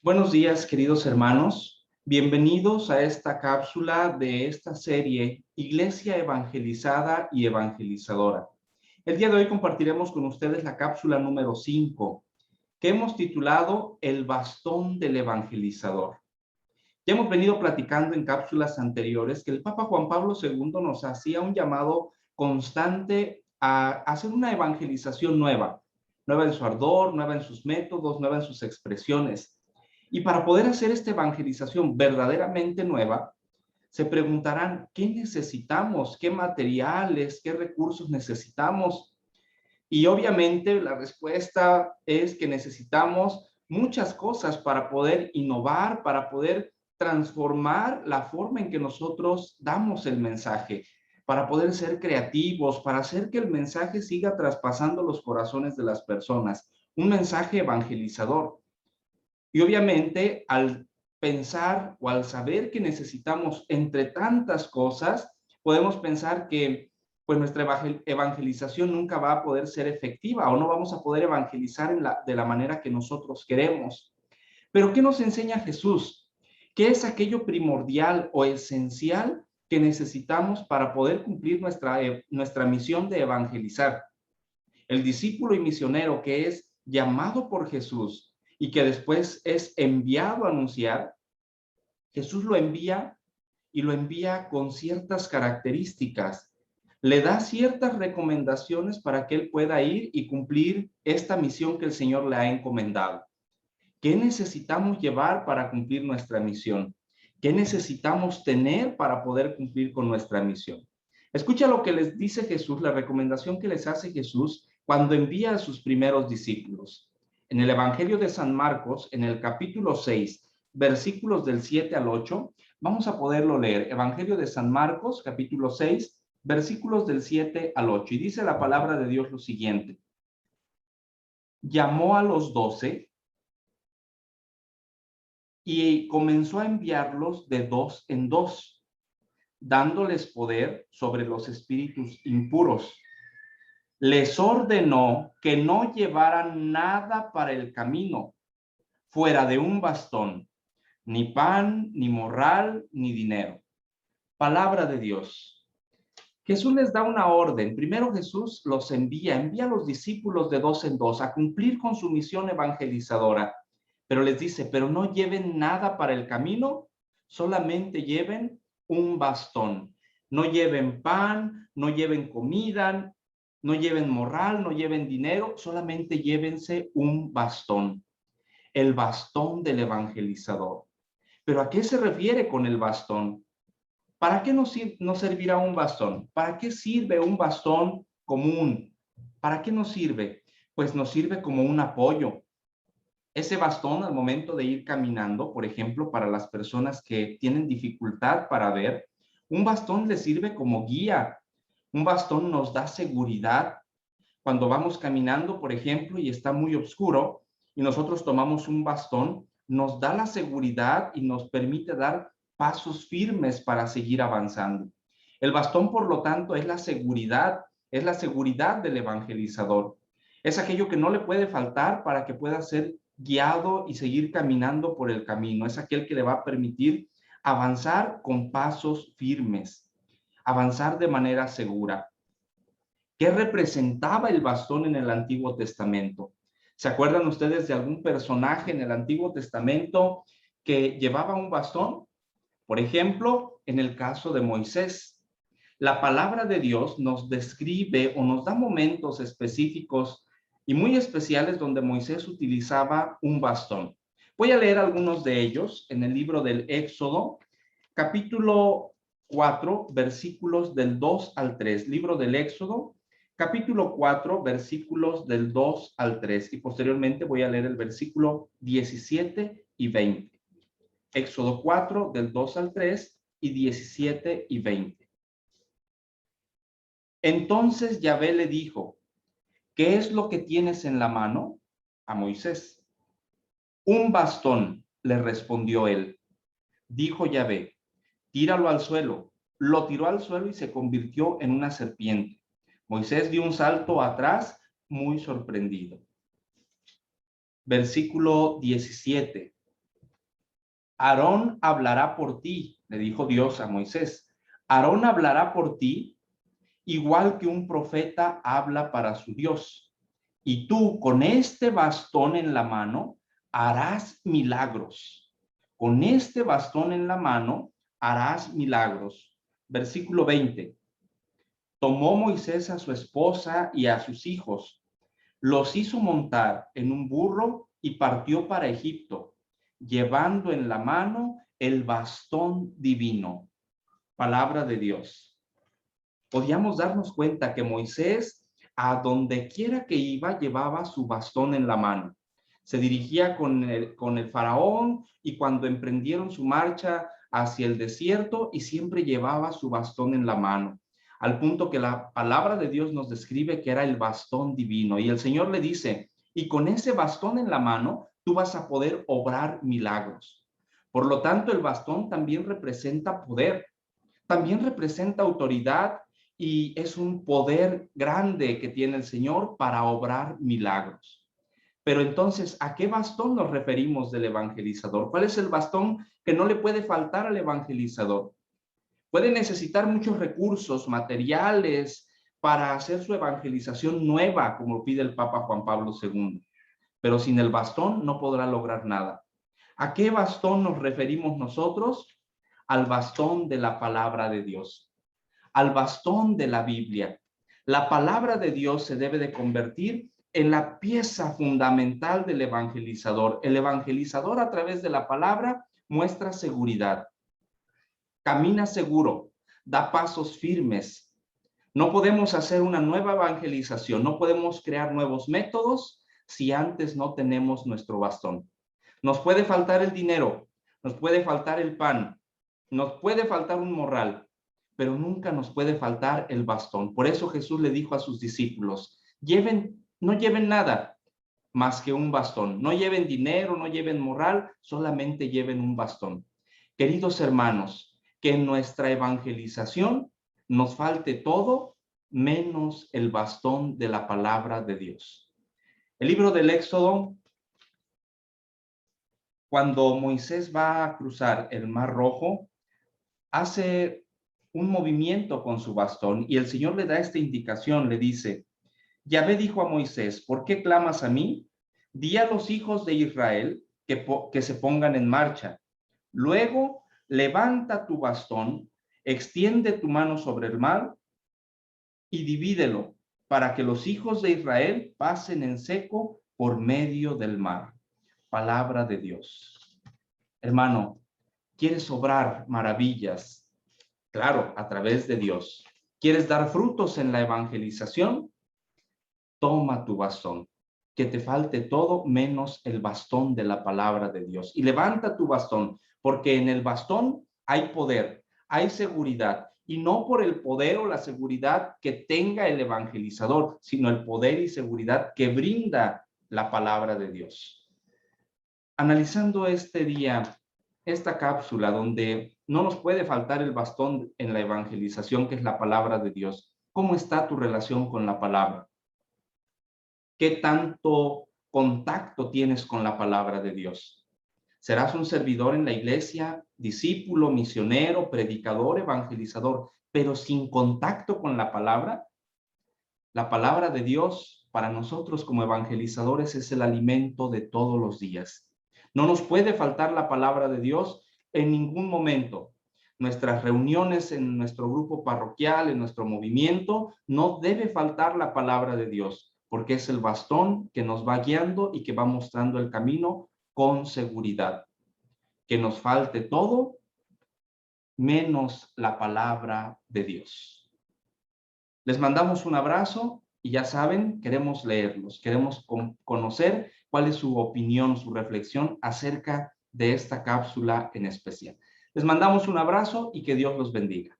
Buenos días, queridos hermanos. Bienvenidos a esta cápsula de esta serie Iglesia Evangelizada y Evangelizadora. El día de hoy compartiremos con ustedes la cápsula número 5, que hemos titulado El bastón del evangelizador. Ya hemos venido platicando en cápsulas anteriores que el Papa Juan Pablo II nos hacía un llamado constante a hacer una evangelización nueva en su ardor, nueva en sus métodos, nueva en sus expresiones. Y para poder hacer esta evangelización verdaderamente nueva, se preguntarán, ¿qué necesitamos? ¿Qué materiales? ¿Qué recursos necesitamos? Y obviamente la respuesta es que necesitamos muchas cosas para poder innovar, para poder transformar la forma en que nosotros damos el mensaje, para poder ser creativos, para hacer que el mensaje siga traspasando los corazones de las personas, un mensaje evangelizador. Y obviamente al pensar o al saber que necesitamos entre tantas cosas, podemos pensar que pues nuestra evangelización nunca va a poder ser efectiva o no vamos a poder evangelizar de la manera que nosotros queremos. Pero ¿qué nos enseña Jesús? ¿Qué es aquello primordial o esencial que necesitamos para poder cumplir nuestra misión de evangelizar? El discípulo y misionero que es llamado por Jesús y que después es enviado a anunciar, Jesús lo envía y lo envía con ciertas características. Le da ciertas recomendaciones para que él pueda ir y cumplir esta misión que el Señor le ha encomendado. ¿Qué necesitamos llevar para cumplir nuestra misión? ¿Qué necesitamos tener para poder cumplir con nuestra misión? Escucha lo que les dice Jesús, la recomendación que les hace Jesús cuando envía a sus primeros discípulos. En el Evangelio de San Marcos, en el capítulo 6, versículos del 7 al 8, vamos a poderlo leer. Evangelio de San Marcos, capítulo 6, versículos del 7 al 8. Y dice la palabra de Dios lo siguiente. Llamó a los 12 y comenzó a enviarlos de dos en dos, dándoles poder sobre los espíritus impuros. Les ordenó que no llevaran nada para el camino, fuera de un bastón, ni pan, ni morral, ni dinero. Palabra de Dios. Jesús les da una orden. Primero Jesús los envía a los discípulos de dos en dos a cumplir con su misión evangelizadora. Pero les dice, pero no lleven nada para el camino, solamente lleven un bastón. No lleven pan, no lleven comida, no lleven morral, no lleven dinero, solamente llévense un bastón. El bastón del evangelizador. ¿Pero a qué se refiere con el bastón? ¿Para qué nos servirá un bastón? ¿Para qué sirve un bastón común? ¿Para qué nos sirve? Pues nos sirve como un apoyo. Ese bastón al momento de ir caminando, por ejemplo, para las personas que tienen dificultad para ver, un bastón les sirve como guía. Un bastón nos da seguridad. Cuando vamos caminando, por ejemplo, y está muy oscuro, y nosotros tomamos un bastón, nos da la seguridad y nos permite dar pasos firmes para seguir avanzando. El bastón, por lo tanto, es la seguridad del evangelizador. Es aquello que no le puede faltar para que pueda ser guiado y seguir caminando por el camino. Es aquel que le va a permitir avanzar con pasos firmes, avanzar de manera segura. ¿Qué representaba el bastón en el Antiguo Testamento? ¿Se acuerdan ustedes de algún personaje en el Antiguo Testamento que llevaba un bastón? Por ejemplo, en el caso de Moisés. La palabra de Dios nos describe o nos da momentos específicos y muy especiales donde Moisés utilizaba un bastón. Voy a leer algunos de ellos en el libro del Éxodo, capítulo 4, versículos del 2 al 3. Libro del Éxodo, capítulo 4, versículos del 2 al 3. Y posteriormente voy a leer el versículo 17 y 20. Éxodo 4, del 2 al 3 y 17 y 20. Entonces Yahvé le dijo, ¿qué es lo que tienes en la mano? A Moisés. Un bastón, le respondió él. Dijo Yahvé, tíralo al suelo. Lo tiró al suelo y se convirtió en una serpiente. Moisés dio un salto atrás, muy sorprendido. Versículo 17. Aarón hablará por ti, le dijo Dios a Moisés. Aarón hablará por ti igual que un profeta habla para su Dios. Y tú con este bastón en la mano harás milagros. Con este bastón en la mano harás milagros. Versículo 20. Tomó Moisés a su esposa y a sus hijos, los hizo montar en un burro y partió para Egipto, llevando en la mano el bastón divino. Palabra de Dios. Podíamos darnos cuenta que Moisés, a donde quiera que iba, llevaba su bastón en la mano. Se dirigía con el faraón y cuando emprendieron su marcha hacia el desierto, y siempre llevaba su bastón en la mano, al punto que la palabra de Dios nos describe que era el bastón divino. Y el Señor le dice, y con ese bastón en la mano, tú vas a poder obrar milagros. Por lo tanto, el bastón también representa poder, también representa autoridad, y es un poder grande que tiene el Señor para obrar milagros. Pero entonces, ¿a qué bastón nos referimos del evangelizador? ¿Cuál es el bastón que no le puede faltar al evangelizador? Puede necesitar muchos recursos materiales para hacer su evangelización nueva, como pide el Papa Juan Pablo II, pero sin el bastón no podrá lograr nada. ¿A qué bastón nos referimos nosotros? Al bastón de la palabra de Dios, al bastón de la Biblia. La palabra de Dios se debe de convertir en la pieza fundamental del evangelizador. El evangelizador, a través de la palabra, muestra seguridad, camina seguro, da pasos firmes. No podemos hacer una nueva evangelización, no podemos crear nuevos métodos si antes no tenemos nuestro bastón. Nos puede faltar el dinero, nos puede faltar el pan, nos puede faltar un morral, pero nunca nos puede faltar el bastón. Por eso Jesús le dijo a sus discípulos, no lleven nada más que un bastón. No lleven dinero, no lleven morral, solamente lleven un bastón. Queridos hermanos, que en nuestra evangelización nos falte todo menos el bastón de la palabra de Dios. El libro del Éxodo, cuando Moisés va a cruzar el Mar Rojo, hace un movimiento con su bastón y el Señor le da esta indicación, le dice, Yahvé dijo a Moisés, ¿por qué clamas a mí? Di a los hijos de Israel que se pongan en marcha. Luego, levanta tu bastón, extiende tu mano sobre el mar y divídelo para que los hijos de Israel pasen en seco por medio del mar. Palabra de Dios. Hermano, ¿quieres obrar maravillas? Claro, a través de Dios. ¿Quieres dar frutos en la evangelización? Toma tu bastón, que te falte todo menos el bastón de la palabra de Dios. Y levanta tu bastón, porque en el bastón hay poder, hay seguridad, y no por el poder o la seguridad que tenga el evangelizador, sino el poder y seguridad que brinda la palabra de Dios. Analizando este día, esta cápsula donde no nos puede faltar el bastón en la evangelización, que es la palabra de Dios. ¿Cómo está tu relación con la palabra? ¿Qué tanto contacto tienes con la palabra de Dios? ¿Serás un servidor en la iglesia, discípulo, misionero, predicador, evangelizador, pero sin contacto con la palabra? La palabra de Dios para nosotros como evangelizadores es el alimento de todos los días. No nos puede faltar la palabra de Dios en ningún momento. Nuestras reuniones en nuestro grupo parroquial, en nuestro movimiento, no debe faltar la palabra de Dios, porque es el bastón que nos va guiando y que va mostrando el camino con seguridad. Que nos falte todo menos la palabra de Dios. Les mandamos un abrazo y ya saben, queremos leerlos, queremos conocer cuál es su opinión, su reflexión acerca de esta cápsula en especial. Les mandamos un abrazo y que Dios los bendiga.